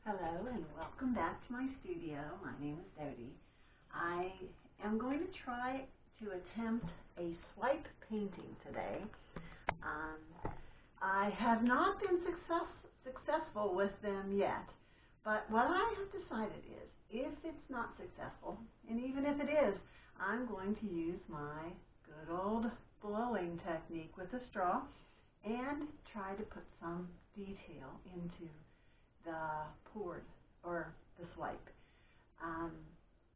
Hello and welcome back to my studio. My name is Dodie. I am going to try to attempt a swipe painting today. I have not been successful with them yet, but what I have decided is if it's not successful, and even if it is, I'm going to use my good old blowing technique with a straw and try to put some detail into the poured or the swipe.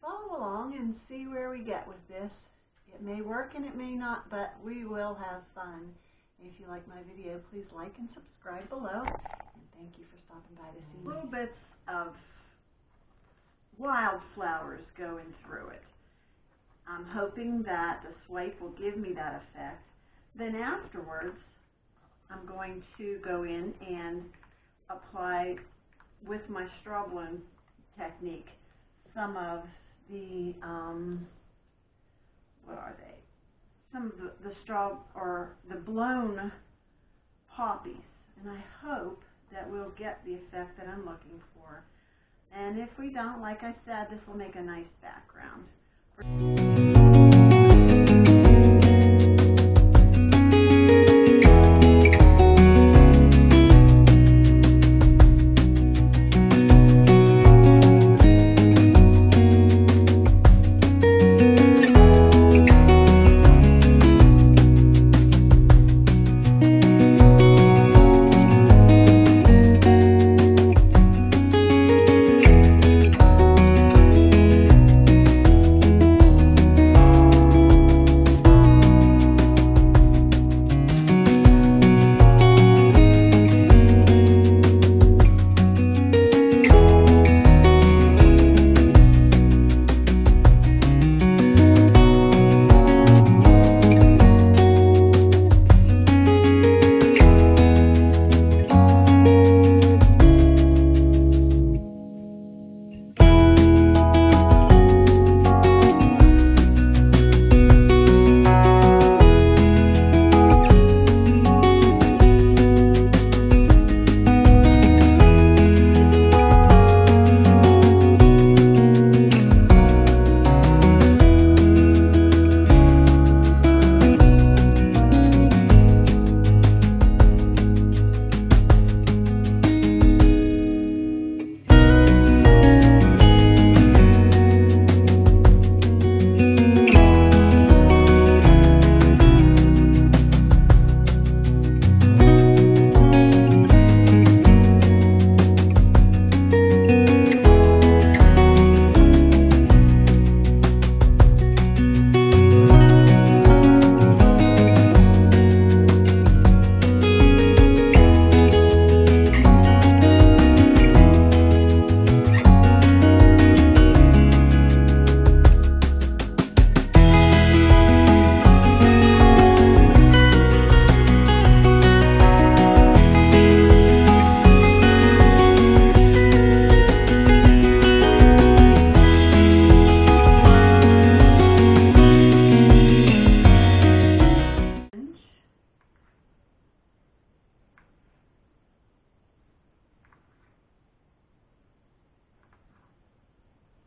Follow along and see where we get with this. It may work and it may not, but we will have fun. If you like my video, please like and subscribe below. And thank you for stopping by to see little bits of wildflowers going through it. I'm hoping that the swipe will give me that effect. Then afterwards, I'm going to go in and apply with my straw blown technique some of the what are they? Some of the straw or the blown poppies, and I hope that we'll get the effect that I'm looking for. And if we don't, like I said, this will make a nice background.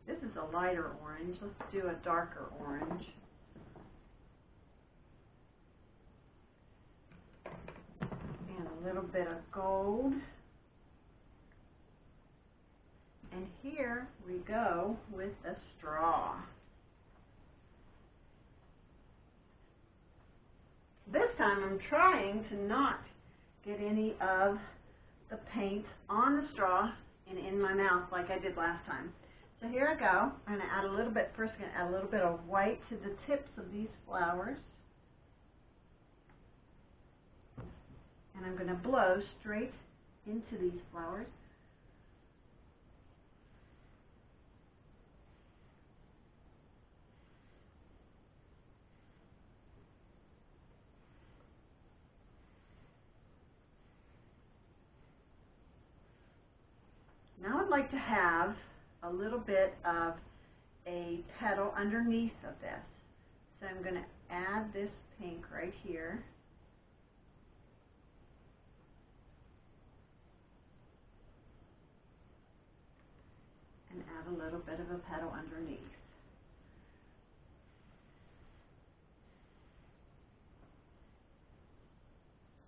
This is a lighter orange. Let's do a darker orange. And a little bit of gold. And here we go with the straw. This time I'm trying to not get any of the paint on the straw and in my mouth like I did last time. So here I go. I'm going to add a little bit, first I'm going to add a little bit of white to the tips of these flowers. And I'm going to blow straight into these flowers. Now I'd like to have a little bit of a petal underneath of this. So I'm going to add this pink right here. a little bit of a petal underneath.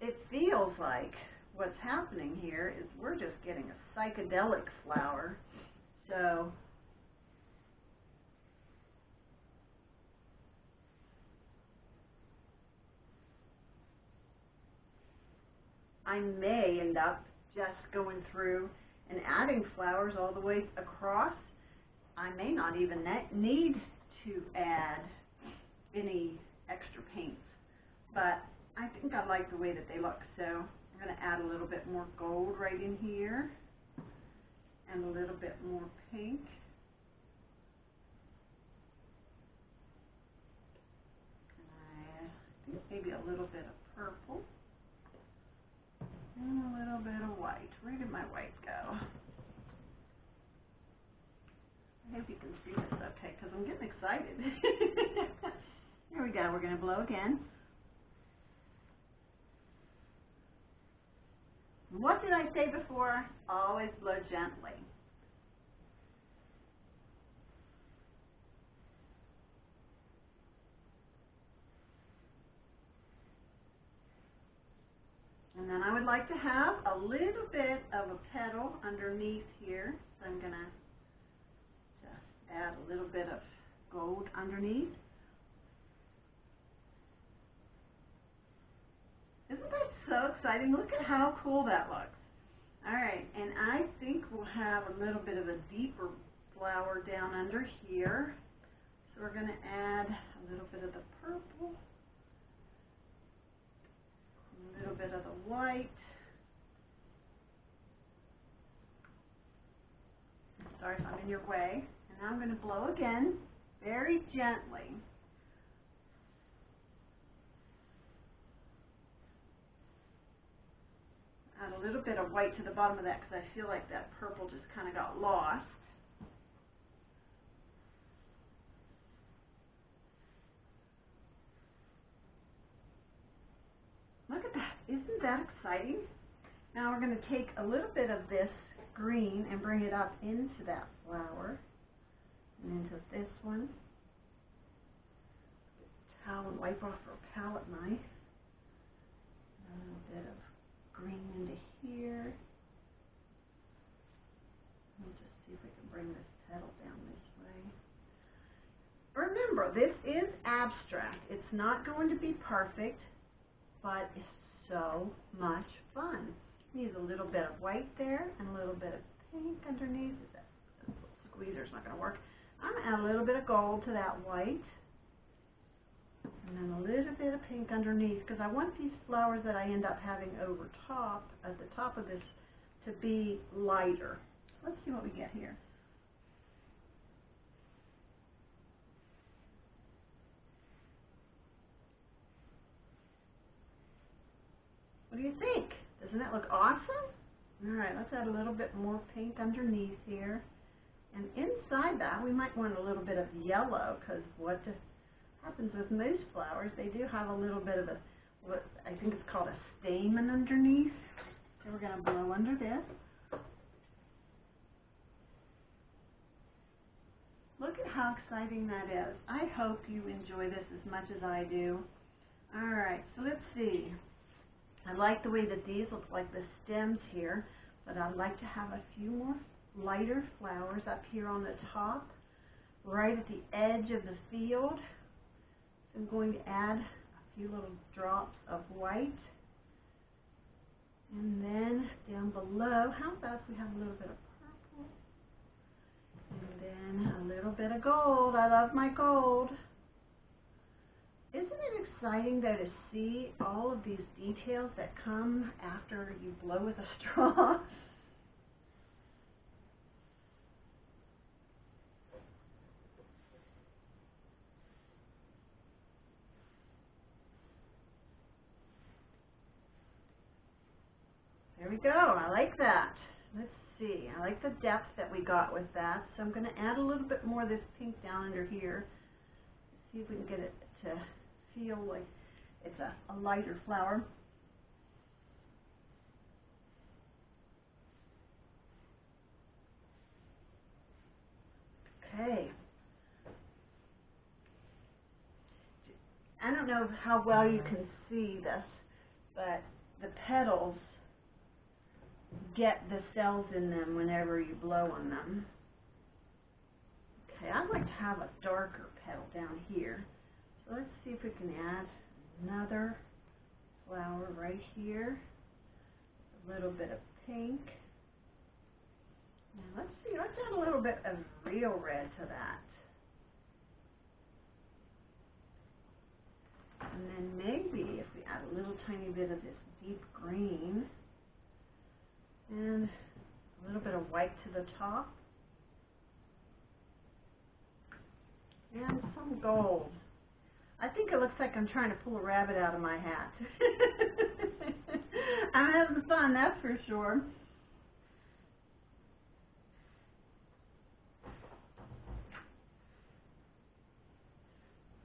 It feels like what's happening here is we're just getting a psychedelic flower. So I may end up just going through and adding flowers all the way across. I may not even need to add any extra paints, but I think I like the way that they look, so I'm going to add a little bit more gold right in here and a little bit more pink. And I think maybe a little bit of purple and a little bit of white. Where did my white go? I hope you can see this okay, because I'm getting excited. Here we go. We're going to blow again. What did I say before? Always blow gently. And then I would like to have a little bit of a petal underneath here. So I'm going to just add a little bit of gold underneath. Isn't that so exciting? Look at how cool that looks. All right, and I think we'll have a little bit of a deeper flower down under here. So we're going to add a little bit of the purple, a little bit of the white. Sorry if I'm in your way. And now I'm going to blow again, very gently. Add a little bit of white to the bottom of that because I feel like that purple just kind of got lost. Look at that. Isn't that exciting? Now we're going to take a little bit of this green and bring it up into that flower and into this one. Towel and wipe off our palette knife. A little bit of green into here. We'll just see if we can bring this petal down this way. Remember, this is abstract. It's not going to be perfect, but it's so much fun. Use a little bit of white there and a little bit of pink underneath. That squeezer's not going to work. I'm going to add a little bit of gold to that white. And then a little bit of pink underneath, because I want these flowers that I end up having over top, at the top of this, to be lighter. Let's see what we get here. What do you think? Doesn't that look awesome? All right, let's add a little bit more pink underneath here. And inside that, we might want a little bit of yellow, because what happens with most flowers, they do have a little bit of a, what I think it's called a stamen underneath. So we're going to blow under this. Look at how exciting that is. I hope you enjoy this as much as I do. All right, so let's see. I like the way that these look like the stems here, but I'd like to have a few more lighter flowers up here on the top, right at the edge of the field. I'm going to add a few little drops of white. And then down below, how about if we have a little bit of purple? And then a little bit of gold. I love my gold. Isn't it exciting, though, to see all of these details that come after you blow with a straw? There we go. I like that. Let's see. I like the depth that we got with that. So I'm going to add a little bit more of this pink down under here. See if we can get it to feel like it's a lighter flower. Okay. I don't know how well you can see this, but the petals get the cells in them whenever you blow on them. Okay, I'd like to have a darker petal down here. So let's see if we can add another flower right here. A little bit of pink. Now let's see, let's add a little bit of real red to that. And then maybe if we add a little tiny bit of this deep green and a little bit of white to the top and some gold. I think it looks like I'm trying to pull a rabbit out of my hat. I'm having fun, that's for sure.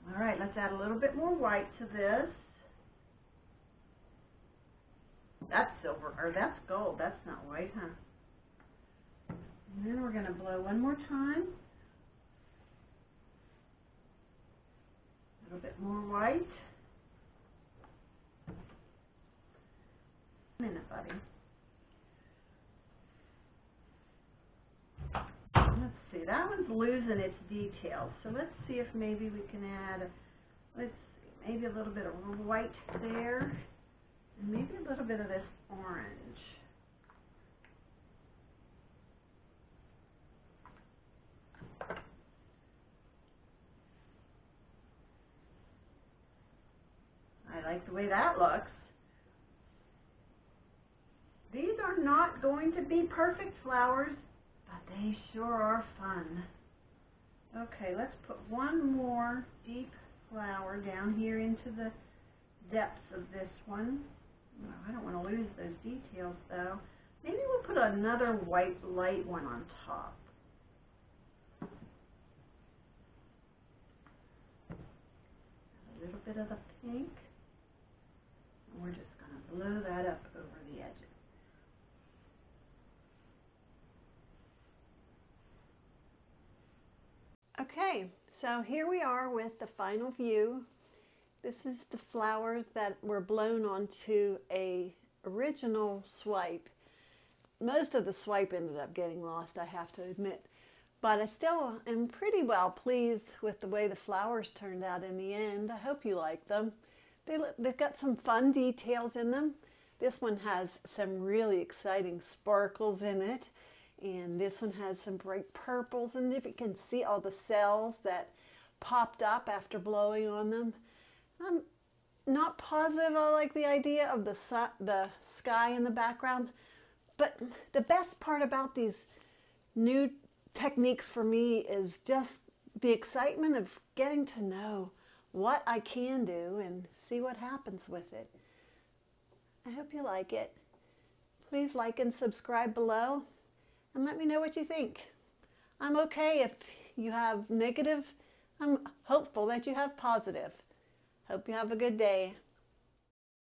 All right, let's add a little bit more white to this. That's silver, or that's gold. That's not white, huh? And then we're going to blow one more time. A little bit more white. A minute, buddy. Let's see, that one's losing its details. So let's see if maybe we can add, let's see, maybe a little bit of white there, and maybe a little bit of this orange. I like the way that looks. These are not going to be perfect flowers, but they sure are fun. Okay, let's put one more deep flower down here into the depths of this one. Well, I don't want to lose those details though. Maybe we'll put another white light one on top. A little bit of the pink. And we're just going to blow that up over the edges. Okay, so here we are with the final view. This is the flowers that were blown onto a original swipe. Most of the swipe ended up getting lost, I have to admit. But I still am pretty well pleased with the way the flowers turned out in the end. I hope you like them. They've got some fun details in them. This one has some really exciting sparkles in it. And this one has some bright purples, and if you can see all the cells that popped up after blowing on them. I'm not positive I like the idea of the sky in the background, but the best part about these new techniques for me is just the excitement of getting to know what I can do and see what happens with it. I hope you like it. Please like and subscribe below. And let me know what you think. I'm okay if you have negative. I'm hopeful that you have positive. Hope you have a good day.